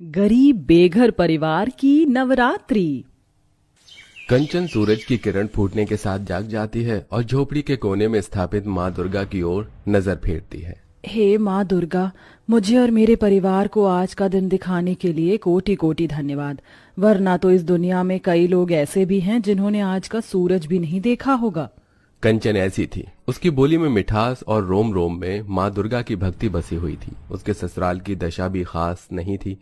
गरीब बेघर परिवार की नवरात्रि। कंचन सूरज की किरण फूटने के साथ जाग जाती है और झोपड़ी के कोने में स्थापित माँ दुर्गा की ओर नजर फेरती है। हे माँ दुर्गा, मुझे और मेरे परिवार को आज का दिन दिखाने के लिए कोटि कोटि धन्यवाद। वरना तो इस दुनिया में कई लोग ऐसे भी हैं जिन्होंने आज का सूरज भी नहीं देखा होगा। कंचन ऐसी थी, उसकी बोली में मिठास और रोम रोम में माँ दुर्गा की भक्ति बसी हुई थी। उसके ससुराल की दशा भी खास नहीं थी।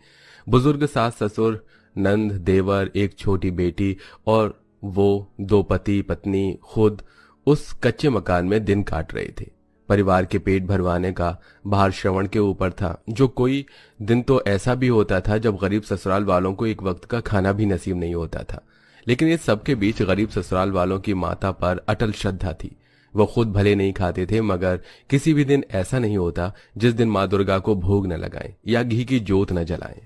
बुजुर्ग सास ससुर, नंद, देवर, एक छोटी बेटी और वो दो पति पत्नी खुद उस कच्चे मकान में दिन काट रहे थे। परिवार के पेट भरवाने का भार श्रवण के ऊपर था। जो कोई दिन तो ऐसा भी होता था जब गरीब ससुराल वालों को एक वक्त का खाना भी नसीब नहीं होता था। लेकिन इस सबके बीच गरीब ससुराल वालों की माता पर अटल श्रद्धा थी। वो खुद भले नहीं खाते थे, मगर किसी भी दिन ऐसा नहीं होता जिस दिन माँ दुर्गा को भोग न लगाएं या घी की जोत न जलाएं।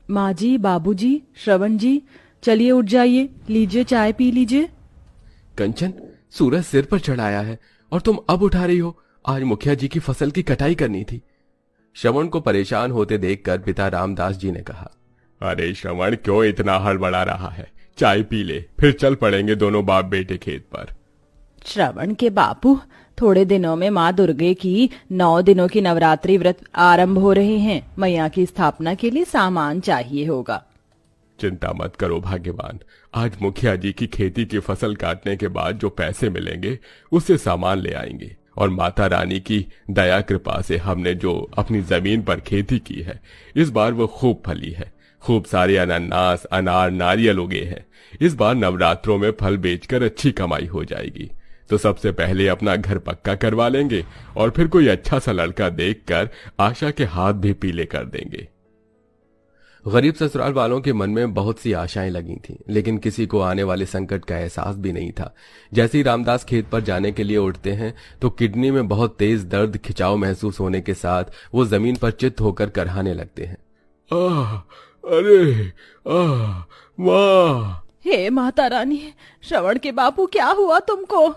माँ जी, बाबूजी, श्रवण जी, चलिए उठ जाइए, लीजिए चाय पी लीजिए। कंचन, सूरज सिर पर चढ़ाया है और तुम अब उठा रही हो? आज मुखिया जी की फसल की कटाई करनी थी। श्रवण को परेशान होते देखकर पिता रामदास जी ने कहा, अरे श्रवण, क्यों इतना हड़बड़ा रहा है? चाय पी ले, फिर चल पड़ेंगे दोनों बाप बेटे खेत पर। श्रवण के बापू, थोड़े दिनों में माँ दुर्गे की 9 दिनों की नवरात्रि व्रत आरंभ हो रहे हैं। मैया की स्थापना के लिए सामान चाहिए होगा। चिंता मत करो भाग्यवान, आज मुखिया जी की खेती की फसल काटने के बाद जो पैसे मिलेंगे उससे सामान ले आएंगे। और माता रानी की दया कृपा से हमने जो अपनी जमीन पर खेती की है, इस बार वो खूब फली है। खूब सारे अनानास, अनार, नारियल उगे हैं। इस बार नवरात्रों में फल बेचकर अच्छी कमाई हो जाएगी। तो सबसे पहले अपना घर पक्का करवा लेंगे और फिर कोई अच्छा सा लड़का देखकर आशा के हाथ भी पीले कर देंगे। गरीब ससुराल वालों के मन में बहुत सी आशाएं लगी थीं, लेकिन किसी को आने वाले संकट का एहसास भी नहीं था। जैसे ही रामदास खेत पर जाने के लिए उठते हैं तो किडनी में बहुत तेज दर्द खिंचाव महसूस होने के साथ वो जमीन पर चित्त होकर करहाने लगते हैं। आह, अरे आह, माँ! हे माता रानी, श्रवण के बापू, क्या हुआ तुमको?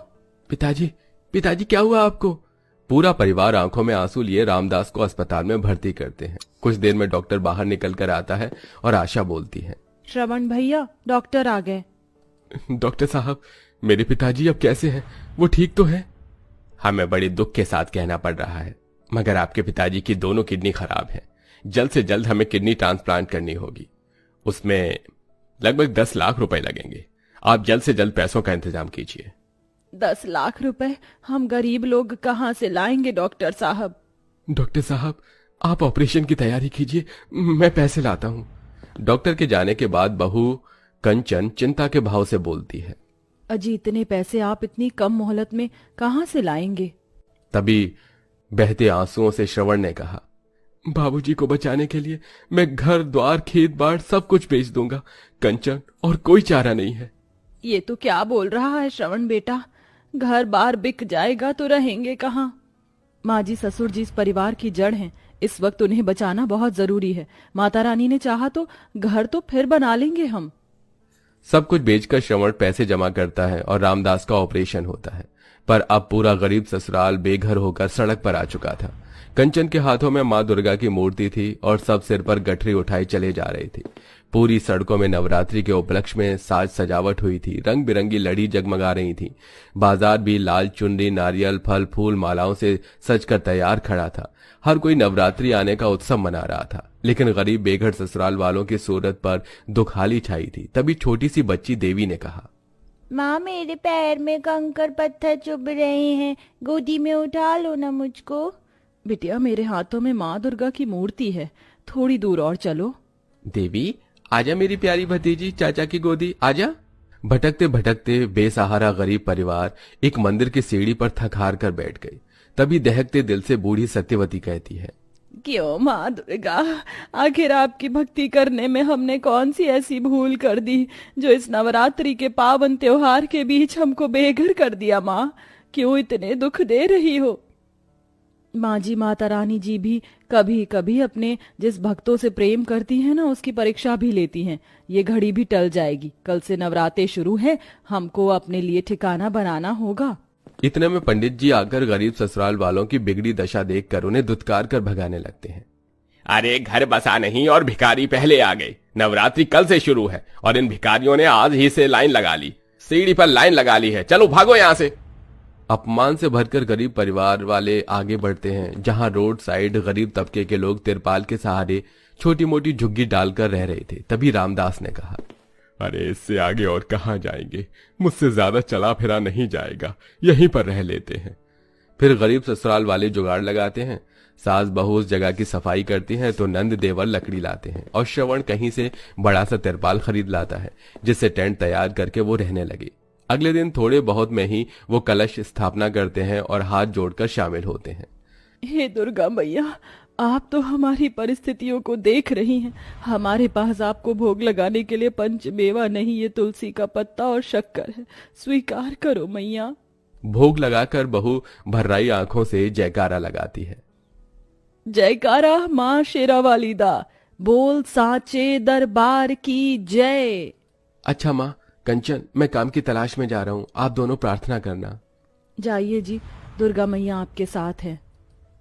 पिताजी, पिताजी, क्या हुआ आपको? पूरा परिवार आंखों में आंसू लिए रामदास को अस्पताल में भर्ती करते हैं। कुछ देर में डॉक्टर बाहर निकल कर आता है और आशा बोलती है, श्रवण भैया, डॉक्टर आ गए। डॉक्टर साहब, मेरे पिताजी अब कैसे हैं? वो ठीक तो है? हमें बड़े दुख के साथ कहना पड़ रहा है, मगर आपके पिताजी की दोनों किडनी खराब है। जल्द से जल्द हमें किडनी ट्रांसप्लांट करनी होगी। उसमें लगभग 10 लाख रुपए लगेंगे। आप जल्द से जल्द पैसों का इंतजाम कीजिए। 10 लाख रुपए हम गरीब लोग कहाँ से लाएंगे डॉक्टर साहब? डॉक्टर साहब, आप ऑपरेशन की तैयारी कीजिए, मैं पैसे लाता हूँ। डॉक्टर के जाने के बाद बहू कंचन चिंता के भाव से बोलती है, अजी, इतने पैसे आप इतनी कम मोहलत में कहाँ से लाएंगे? तभी बहते आंसुओं से श्रवण ने कहा, बाबूजी को बचाने के लिए मैं घर द्वार खेत बाड़ सब कुछ बेच दूंगा कंचन, और कोई चारा नहीं है। ये तो क्या बोल रहा है श्रवण बेटा? घर बार बिक जाएगा तो रहेंगे कहाँ? माँ जी, ससुर जी इस परिवार की जड़ हैं। इस वक्त उन्हें बचाना बहुत जरूरी है। माता रानी ने चाहा तो घर तो फिर बना लेंगे हम। सब कुछ बेचकर श्रवण पैसे जमा करता है और रामदास का ऑपरेशन होता है। पर अब पूरा गरीब ससुराल बेघर होकर सड़क पर आ चुका था। कंचन के हाथों में माँ दुर्गा की मूर्ति थी और सब सिर पर गठरी उठाई चले जा रही थी। पूरी सड़कों में नवरात्रि के उपलक्ष्य में साज सजावट हुई थी। रंग बिरंगी लड़ी जगमगा रही थी। बाजार भी लाल चुनरी, नारियल, फल फूल, मालाओं से सजकर तैयार खड़ा था। हर कोई नवरात्रि आने का उत्सव मना रहा था। लेकिन गरीब बेघर ससुराल वालों की सूरत पर दुखाली छाई थी। तभी छोटी सी बच्ची देवी ने कहा, माँ, मेरे पैर में कंकर पत्थर चुभ रहे हैं, गोदी में उठा लो ना मुझको। बिटिया, मेरे हाथों में माँ दुर्गा की मूर्ति है, थोड़ी दूर और चलो। देवी, आजा मेरी प्यारी भतीजी, चाचा की गोदी आजा। भटकते भटकते बेसहारा गरीब परिवार एक मंदिर की सीढ़ी पर थक हार कर बैठ गई। तभी दहकते दिल से बूढ़ी सत्यवती कहती है, क्यों माँ दुर्गा, आखिर आपकी भक्ति करने में हमने कौन सी ऐसी भूल कर दी जो इस नवरात्रि के पावन त्योहार के बीच हमको बेघर कर दिया? माँ, क्यों इतने दुख दे रही हो? माँ जी, माता रानी जी भी कभी कभी अपने जिस भक्तों से प्रेम करती हैं ना, उसकी परीक्षा भी लेती हैं। ये घड़ी भी टल जाएगी। कल से नवरात्रे शुरू है, हमको अपने लिए ठिकाना बनाना होगा। इतने में पंडित जी आकर गरीब ससुराल वालों की बिगड़ी दशा देखकर उन्हें धुतकार कर भगाने लगते हैं। अरे घर बसा नहीं और भिखारी पहले आ गए। नवरात्रि कल से शुरू है और इन भिखारियों ने आज ही से लाइन लगा ली, सीढ़ी पर लाइन लगा ली है। चलो भागो यहाँ से। अपमान से भरकर गरीब परिवार वाले आगे बढ़ते हैं। जहां रोड साइड गरीब तबके के लोग तिरपाल के सहारे छोटी मोटी झुग्गी डालकर रह रहे थे, तभी रामदास ने कहा, अरे इससे आगे और कहाँ जाएंगे, मुझसे ज्यादा चला फिरा नहीं जाएगा, यहीं पर रह लेते हैं। फिर गरीब ससुराल वाले जुगाड़ लगाते हैं। सास बहू उस जगह की सफाई करती हैं तो नंद देवर लकड़ी लाते हैं और श्रवण कहीं से बड़ा सा तिरपाल खरीद लाता है, जिससे टेंट तैयार करके वो रहने लगे। अगले दिन थोड़े बहुत में ही वो कलश स्थापना करते हैं और हाथ जोड़कर शामिल होते हैं। हे दुर्गा मैया, आप तो हमारी परिस्थितियों को देख रही हैं। हमारे पास आपको भोग लगाने के लिए पंचमेवा नहीं, ये तुलसी का पत्ता और शक्कर है, स्वीकार करो मैया। भोग लगाकर बहू भर्राई आंखों से जयकारा लगाती है। जयकारा माँ शेरावाली दा, बोल साचे दरबार की जय। अच्छा माँ कंचन, मैं काम की तलाश में जा रहा हूँ, आप दोनों प्रार्थना करना। जाइए जी, दुर्गा मैया आपके साथ है।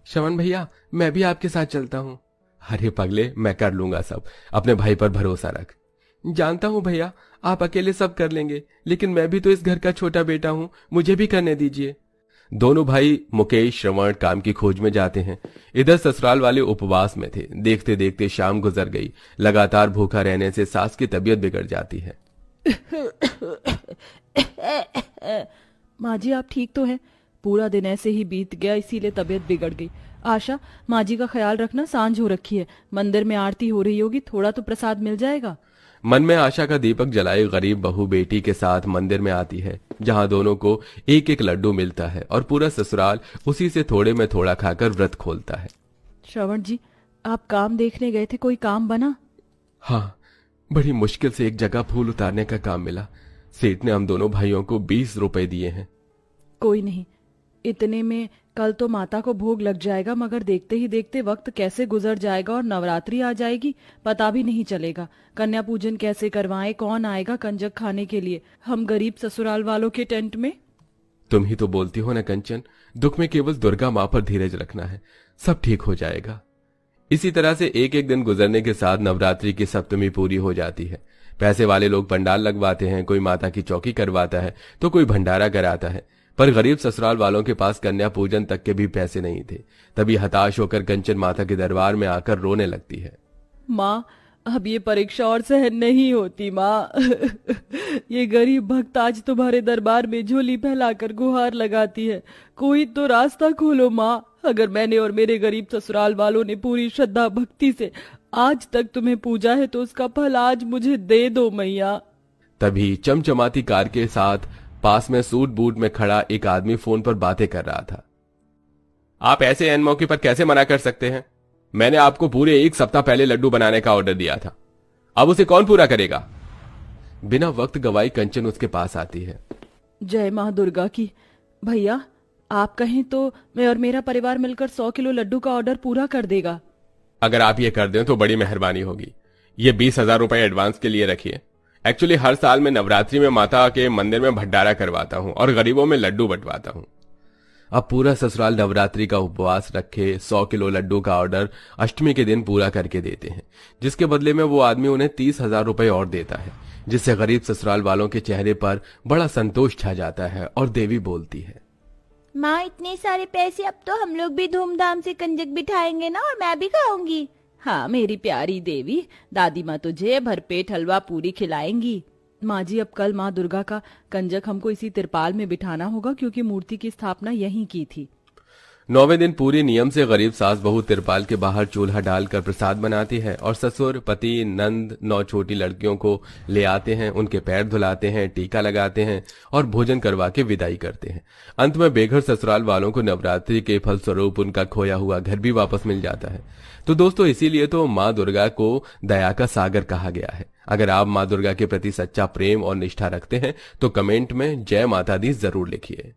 श्रवण भैया, मैं भी आपके साथ चलता हूँ। अरे पगले, मैं कर लूंगा सब, अपने भाई पर भरोसा रख। जानता हूँ भैया, आप अकेले सब कर लेंगे, लेकिन मैं भी तो इस घर का छोटा बेटा हूँ, मुझे भी करने दीजिए। दोनों भाई मुकेश श्रवण काम की खोज में जाते हैं। इधर ससुराल वाले उपवास में थे। देखते देखते शाम गुजर गई। लगातार भूखा रहने से सास की तबीयत बिगड़ जाती है। माँ जी, आप ठीक तो हैं? पूरा दिन ऐसे ही बीत गया, इसीलिए तबीयत बिगड़ गई। आशा, माँ जी का ख्याल रखना, सांझ हो रखी है, मंदिर में आरती हो रही होगी, थोड़ा तो प्रसाद मिल जाएगा। मन में आशा का दीपक जलाए गरीब बहू बेटी के साथ मंदिर में आती है, जहां दोनों को एक एक लड्डू मिलता है और पूरा ससुराल उसी से थोड़े में थोड़ा खाकर व्रत खोलता है। श्रवण जी, आप काम देखने गए थे, कोई काम बना? हाँ, बड़ी मुश्किल से एक जगह फूल उतारने का काम मिला। सेठ ने हम दोनों भाइयों को 20 रुपए दिए हैं। कोई नहीं, इतने में कल तो माता को भोग लग जाएगा, मगर देखते ही देखते वक्त कैसे गुजर जाएगा और नवरात्रि आ जाएगी, पता भी नहीं चलेगा। कन्या पूजन कैसे करवाएं, कौन आएगा कंजक खाने के लिए, हम गरीब ससुराल वालों के टेंट में। तुम ही तो बोलती हो ना कंचन, दुख में केवल दुर्गा माँ पर धीरज रखना है, सब ठीक हो जाएगा। इसी तरह से एक एक दिन गुजरने के साथ नवरात्रि की सप्तमी पूरी हो जाती है। पैसे वाले लोग पंडाल लगवाते हैं, कोई माता की चौकी करवाता है तो कोई भंडारा कराता है, पर गरीब ससुराल वालों के पास कन्या पूजन तक के भी पैसे नहीं थे। तभी हताश होकर कंचन माता के दरबार में आकर रोने लगती है। माँ, अब ये परीक्षा और सहन नहीं होती माँ। ये गरीब भक्त आज तुम्हारे दरबार में झोली फैलाकर गुहार लगाती है, कोई तो रास्ता खोलो माँ। अगर मैंने और मेरे गरीब ससुराल वालों ने पूरी श्रद्धा भक्ति से आज तक तुम्हें पूजा है तो उसका फल आज मुझे दे दो मैया। तभी चमचमाती कार के साथ पास में सूट बूट में खड़ा एक आदमी फोन पर बातें कर रहा था। आप ऐसे एन मौके पर कैसे मना कर सकते हैं? मैंने आपको पूरे 1 सप्ताह पहले लड्डू बनाने का ऑर्डर दिया था, अब उसे कौन पूरा करेगा? बिना वक्त गवाई कंचन उसके पास आती है। जय माँ दुर्गा की। भैया, आप कहें तो मैं और मेरा परिवार मिलकर 100 किलो लड्डू का ऑर्डर पूरा कर देगा। अगर आप ये कर दें तो बड़ी मेहरबानी होगी। ये 20,000 रुपए एडवांस के लिए रखिए। एक्चुअली हर साल मैं नवरात्रि में माता के मंदिर में भंडारा करवाता हूँ और गरीबों में लड्डू बंटवाता हूँ। अब पूरा ससुराल नवरात्रि का उपवास रखे 100 किलो लड्डू का ऑर्डर अष्टमी के दिन पूरा करके देते हैं, जिसके बदले में वो आदमी उन्हें 30,000 रुपए और देता है, जिससे गरीब ससुराल वालों के चेहरे पर बड़ा संतोष छा जाता है और देवी बोलती है, माँ इतने सारे पैसे, अब तो हम लोग भी धूमधाम से कंजक बिठाएंगे ना, और मैं भी खाऊंगी। हाँ मेरी प्यारी देवी, दादी माँ तुझे भरपेट हलवा पूरी खिलाएंगी। माँ जी, अब कल माँ दुर्गा का कंजक हमको इसी तिरपाल में बिठाना होगा, क्योंकि मूर्ति की स्थापना यहीं की थी। 9वें दिन पूरे नियम से गरीब सास बहू तिरपाल के बाहर चूल्हा डालकर प्रसाद बनाती है और ससुर पति नंद 9 छोटी लड़कियों को ले आते हैं, उनके पैर धुलाते हैं, टीका लगाते हैं और भोजन करवा के विदाई करते हैं। अंत में बेघर ससुराल वालों को नवरात्रि के फलस्वरूप उनका खोया हुआ घर भी वापस मिल जाता है। तो दोस्तों, इसीलिए तो माँ दुर्गा को दया का सागर कहा गया है। अगर आप माँ दुर्गा के प्रति सच्चा प्रेम और निष्ठा रखते हैं तो कमेंट में जय माता दी जरूर लिखिए।